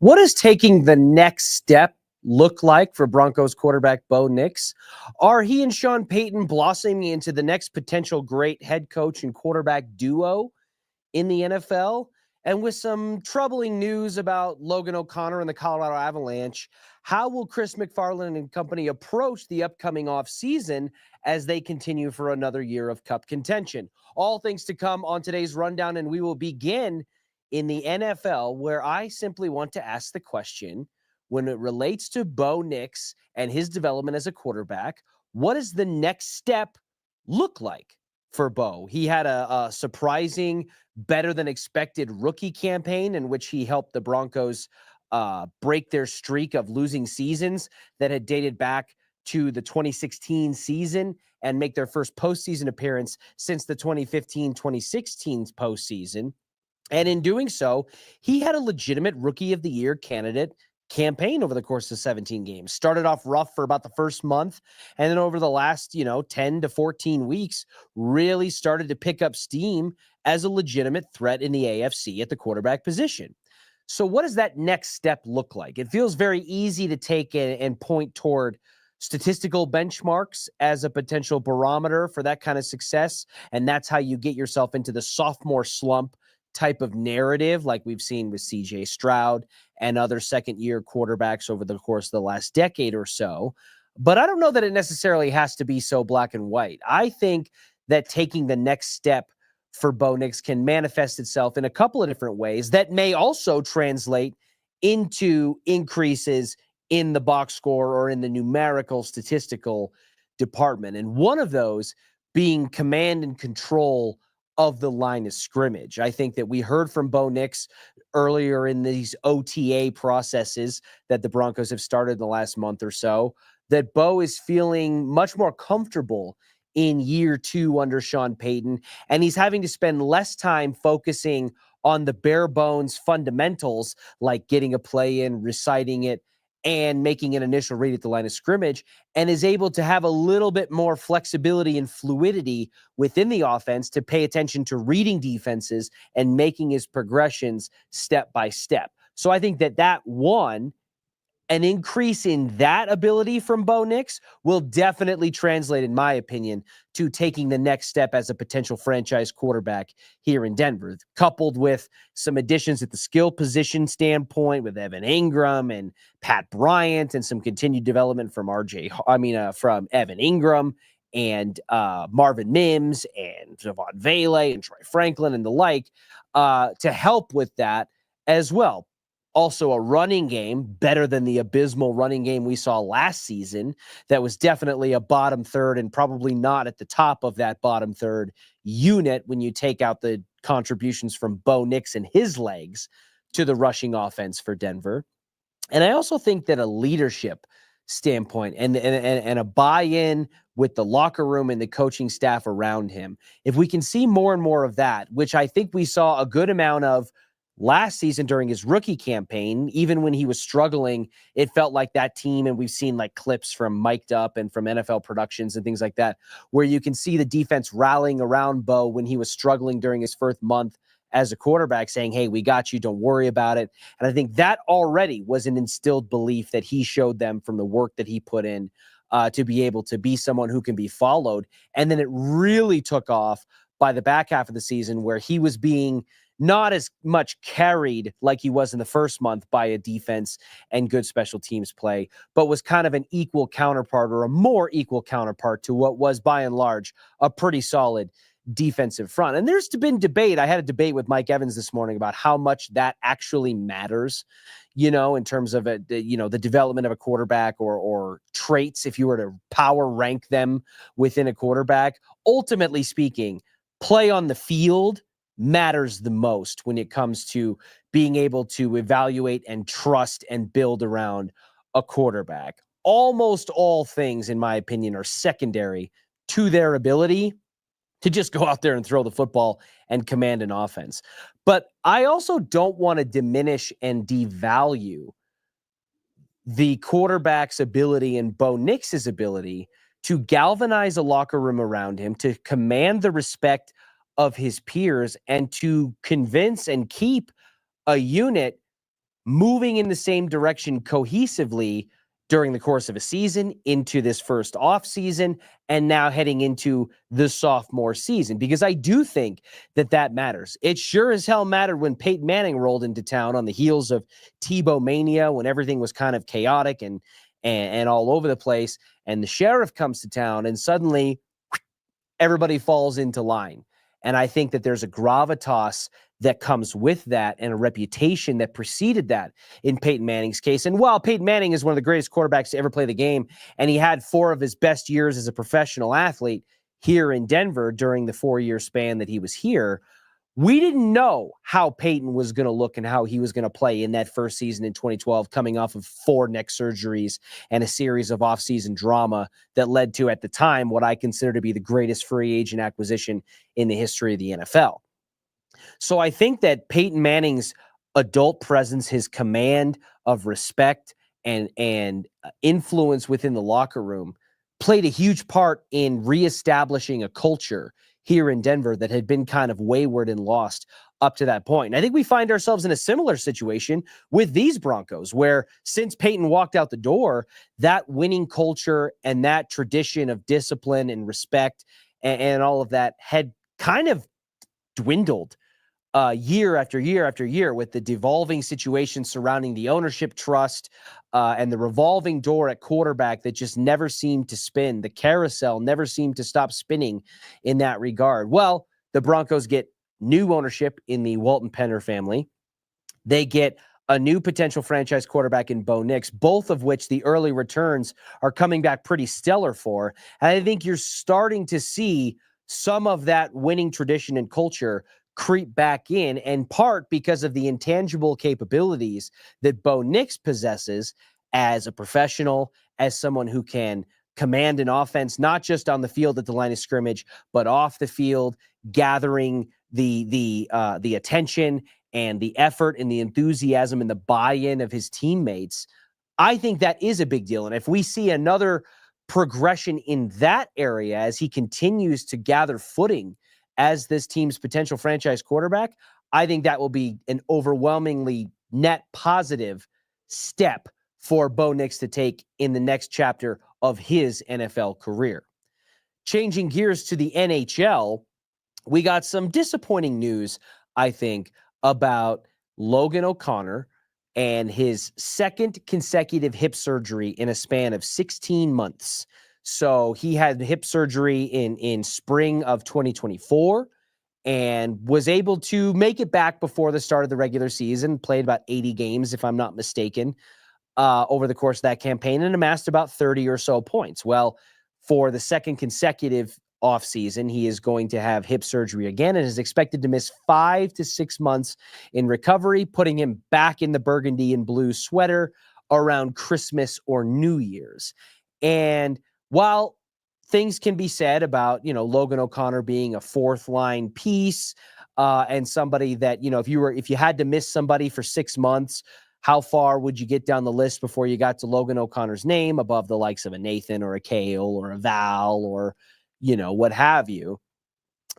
What does taking the next step look like for Broncos quarterback Bo Nix? Are he and Sean Payton blossoming into the next potential great head coach and quarterback duo in the NFL? And with some troubling news about Logan O'Connor and the Colorado Avalanche, how will Chris McFarland and company approach the upcoming offseason as they continue for another year of cup contention? All things to come on today's rundown, and we will begin in the NFL, where I simply want to ask the question, when it relates to Bo Nix and his development as a quarterback, what does the next step look like for Bo? He had a surprising, better than expected rookie campaign in which he helped the Broncos break their streak of losing seasons that had dated back to the 2016 season and make their first postseason appearance since the 2015-2016 postseason. And in doing so, he had a legitimate Rookie of the Year candidate campaign over the course of 17 games. Started off rough for about the first month, and then over the last, 10 to 14 weeks, really started to pick up steam as a legitimate threat in the AFC at the quarterback position. So what does that next step look like? It feels very easy to take and point toward statistical benchmarks as a potential barometer for that kind of success, and that's how you get yourself into the sophomore slump type of narrative like we've seen with CJ Stroud and other second-year quarterbacks over the course of the last decade or so. But I don't know that it necessarily has to be so black and white. I think that taking the next step for Bo Nix can manifest itself in a couple of different ways that may also translate into increases in the box score or in the numerical statistical department. And one of those being command and control of the line of scrimmage. I think that we heard from Bo Nix earlier in these OTA processes that the Broncos have started in the last month or so, that Bo is feeling much more comfortable in year 2 under Sean Payton, and he's having to spend less time focusing on the bare bones fundamentals like getting a play in, reciting it, and making an initial read at the line of scrimmage, and is able to have a little bit more flexibility and fluidity within the offense to pay attention to reading defenses and making his progressions step by step. So I think that an increase in that ability from Bo Nix will definitely translate, in my opinion, to taking the next step as a potential franchise quarterback here in Denver, coupled with some additions at the skill position standpoint with Evan Ingram and Pat Bryant, and some continued development from from Evan Ingram and Marvin Mims and Javon Vele and Troy Franklin and the like, to help with that as well. Also, a running game better than the abysmal running game we saw last season that was definitely a bottom third and probably not at the top of that bottom third unit when you take out the contributions from Bo Nix and his legs to the rushing offense for Denver. And I also think that a leadership standpoint and a buy-in with the locker room and the coaching staff around him, if we can see more and more of that, which I think we saw a good amount of last season during his rookie campaign, even when he was struggling, it felt like that team, and we've seen like clips from Mic'd Up and from NFL Productions and things like that, where you can see the defense rallying around Bo when he was struggling during his first month as a quarterback, saying, hey, we got you, don't worry about it. And I think that already was an instilled belief that he showed them from the work that he put in to be able to be someone who can be followed. And then it really took off by the back half of the season, where he was being not as much carried like he was in the first month by a defense and good special teams play, but was kind of an equal counterpart, or a more equal counterpart, to what was by and large a pretty solid defensive front. And there's been debate. I had a debate with Mike Evans this morning about how much that actually matters, in terms of the development of a quarterback, or traits, if you were to power rank them within a quarterback. Ultimately speaking, play on the field matters the most when it comes to being able to evaluate and trust and build around a quarterback. Almost all things, in my opinion, are secondary to their ability to just go out there and throw the football and command an offense. But I also don't want to diminish and devalue the quarterback's ability and Bo Nix's ability to galvanize a locker room around him, to command the respect of his peers, and to convince and keep a unit moving in the same direction cohesively during the course of a season, into this first off season, and now heading into the sophomore season, because I do think that matters. It sure as hell mattered when Peyton Manning rolled into town on the heels of Tebow mania, when everything was kind of chaotic and all over the place, and the sheriff comes to town and suddenly everybody falls into line. And I think that there's a gravitas that comes with that and a reputation that preceded that in Peyton Manning's case. And while Peyton Manning is one of the greatest quarterbacks to ever play the game, and he had 4 of his best years as a professional athlete here in Denver during the 4-year span that he was here, we didn't know how Peyton was going to look and how he was going to play in that first season in 2012, coming off of 4 neck surgeries and a series of offseason drama that led to, at the time, what I consider to be the greatest free agent acquisition in the history of the NFL. So I think that Peyton Manning's adult presence, his command of respect and influence within the locker room, played a huge part in reestablishing a culture here in Denver that had been kind of wayward and lost up to that point. And I think we find ourselves in a similar situation with these Broncos, where since Peyton walked out the door, that winning culture and that tradition of discipline and respect and all of that had kind of dwindled year after year after year, with the devolving situation surrounding the ownership trust and the revolving door at quarterback that just never seemed to spin. The carousel never seemed to stop spinning in that regard. Well, the Broncos get new ownership in the Walton Penner family. They get a new potential franchise quarterback in Bo Nix, both of which the early returns are coming back pretty stellar for. And I think you're starting to see some of that winning tradition and culture creep back in part because of the intangible capabilities that Bo Nix possesses as a professional, as someone who can command an offense, not just on the field at the line of scrimmage, but off the field, gathering the attention and the effort and the enthusiasm and the buy-in of his teammates. I think that is a big deal. And if we see another progression in that area as he continues to gather footing as this team's potential franchise quarterback, I think that will be an overwhelmingly net positive step for Bo Nix to take in the next chapter of his NFL career. Changing gears to the NHL, we got some disappointing news, I think, about Logan O'Connor and his second consecutive hip surgery in a span of 16 months. So he had hip surgery in spring of 2024 and was able to make it back before the start of the regular season, played about 80 games, if I'm not mistaken, over the course of that campaign, and amassed about 30 or so points. Well, for the second consecutive offseason, he is going to have hip surgery again and is expected to miss 5 to 6 months in recovery, putting him back in the burgundy and blue sweater around Christmas or New Year's. And while things can be said about, Logan O'Connor being a 4th line piece and somebody that, if you had to miss somebody for 6 months, how far would you get down the list before you got to Logan O'Connor's name above the likes of a Nathan or a Kale or a Val or, what have you.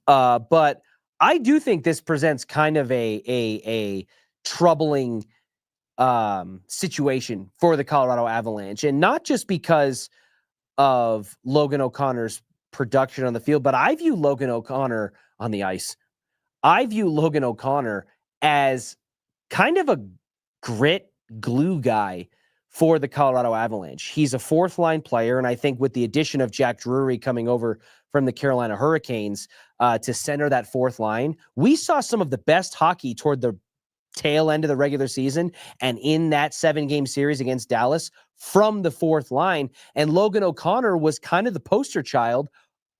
But I do think this presents kind of a troubling situation for the Colorado Avalanche, and not just because of Logan O'Connor's production on the field, but I view Logan O'Connor on the ice. I view Logan O'Connor as kind of a grit glue guy for the Colorado Avalanche. He's a 4th line player, and I think with the addition of Jack Drury coming over from the Carolina Hurricanes to center that 4th line, we saw some of the best hockey toward the tail end of the regular season and in that 7-game series against Dallas from the 4th line. And Logan O'Connor was kind of the poster child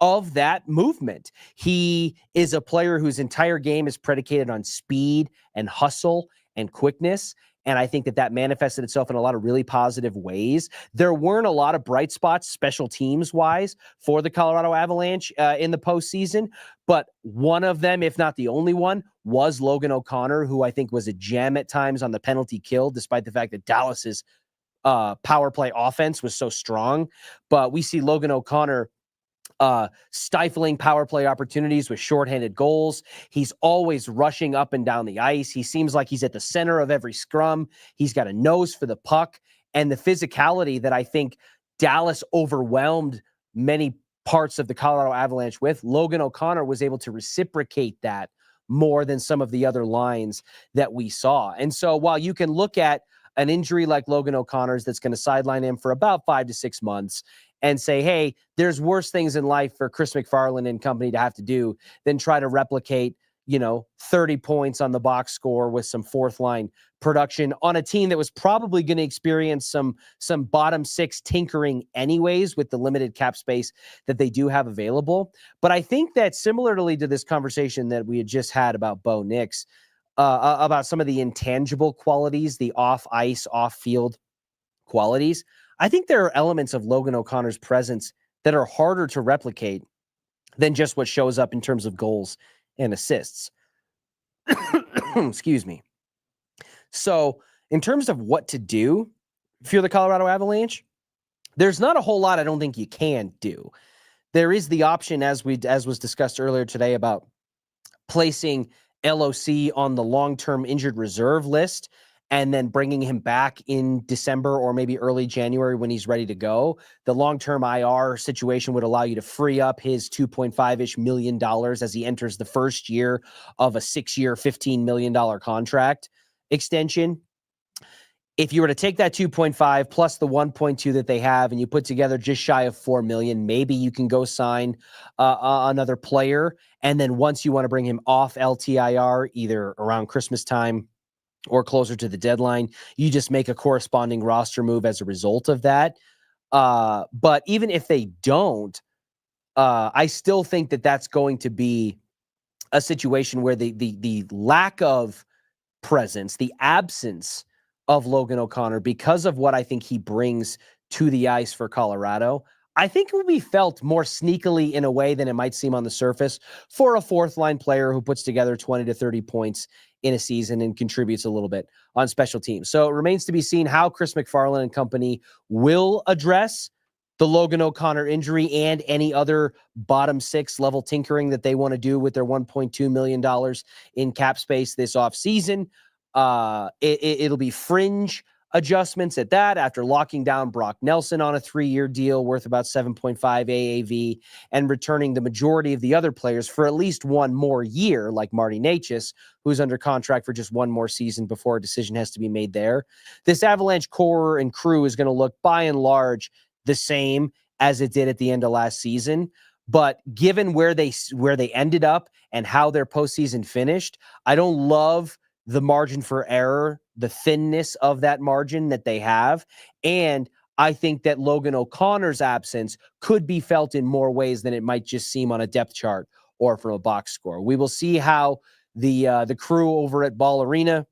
of that movement. He is a player whose entire game is predicated on speed and hustle and quickness. And I think that manifested itself in a lot of really positive ways. There weren't a lot of bright spots, special teams wise, for the Colorado Avalanche in the postseason. But one of them, if not the only one, was Logan O'Connor, who I think was a gem at times on the penalty kill, despite the fact that Dallas's power play offense was so strong. But we see Logan O'Connor stifling power play opportunities with shorthanded goals. He's always rushing up and down the ice. He seems like he's at the center of every scrum. He's got a nose for the puck, and the physicality that I think Dallas overwhelmed many parts of the Colorado Avalanche with. Logan O'Connor was able to reciprocate that more than some of the other lines that we saw. And so while you can look at an injury like Logan O'Connor's that's going to sideline him for about 5 to 6 months and say, hey, there's worse things in life for Chris McFarland and company to have to do than try to replicate, 30 points on the box score with some fourth line production on a team that was probably going to experience some bottom six tinkering anyways with the limited cap space that they do have available. But I think that similarly to this conversation that we had just had about Bo Nix, about some of the intangible qualities, the off-ice, off-field qualities, I think there are elements of Logan O'Connor's presence that are harder to replicate than just what shows up in terms of goals and assists. Excuse me. So in terms of what to do if you're the Colorado Avalanche, there's not a whole lot I don't think you can do. There is the option, as was discussed earlier today, about placing LOC on the long-term injured reserve list and then bringing him back in December or maybe early January when he's ready to go. The long-term IR situation would allow you to free up his $2.5-ish million as he enters the first year of a 6-year, $15 million contract extension. If you were to take that 2.5 plus the 1.2 that they have and you put together just shy of $4 million, maybe you can go sign another player. And then once you want to bring him off LTIR, either around Christmas time or closer to the deadline, you just make a corresponding roster move as a result of that. But even if they don't, I still think that that's going to be a situation where the lack of presence, the absence of Logan O'Connor, because of what I think he brings to the ice for Colorado, I think it will be felt more sneakily in a way than it might seem on the surface for a fourth line player who puts together 20 to 30 points in a season and contributes a little bit on special teams. So it remains to be seen how Chris McFarland and company will address the Logan O'Connor injury and any other bottom six level tinkering that they want to do with their $1.2 million in cap space this offseason. It'll be fringe adjustments at that after locking down Brock Nelson on a 3-year deal worth about 7.5 AAV and returning the majority of the other players for at least one more year, like Marty Necas, who's under contract for just one more season before a decision has to be made there. This Avalanche core and crew is going to look by and large the same as it did at the end of last season. But given where they ended up and how their postseason finished, I don't love the margin for error, the thinness of that margin that they have. And I think that Logan O'Connor's absence could be felt in more ways than it might just seem on a depth chart or from a box score. We will see how the crew over at Ball Arena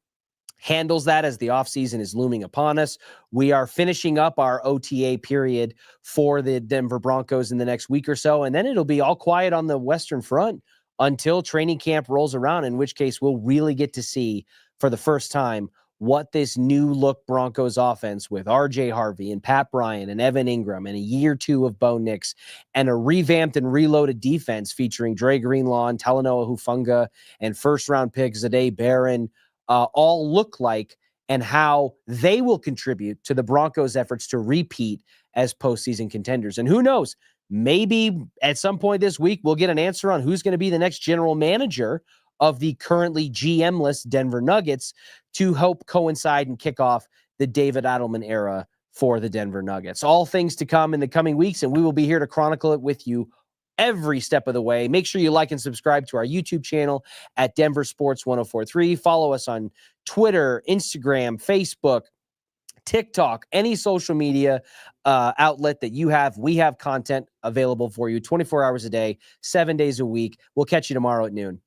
handles that as the offseason is looming upon us. We are finishing up our OTA period for the Denver Broncos in the next week or so, and then it'll be all quiet on the Western Front until training camp rolls around, in which case we'll really get to see for the first time what this new look Broncos offense with RJ Harvey and Pat Bryant and Evan Ingram and a year 2 of Bo Nix and a revamped and reloaded defense featuring Dre Greenlaw and Talanoa Hufanga and first-round pick Zade Barron all look like, and how they will contribute to the Broncos' efforts to repeat as postseason contenders. And who knows, maybe at some point this week, we'll get an answer on who's going to be the next general manager of the currently GM-less Denver Nuggets to help coincide and kick off the David Adelman era for the Denver Nuggets. All things to come in the coming weeks, and we will be here to chronicle it with you every step of the way. Make sure you like and subscribe to our YouTube channel at DenverSports 1043. Follow us on Twitter, Instagram, Facebook, TikTok, any social media outlet that you have. We have content available for you 24 hours a day, 7 days a week. We'll catch you tomorrow at noon.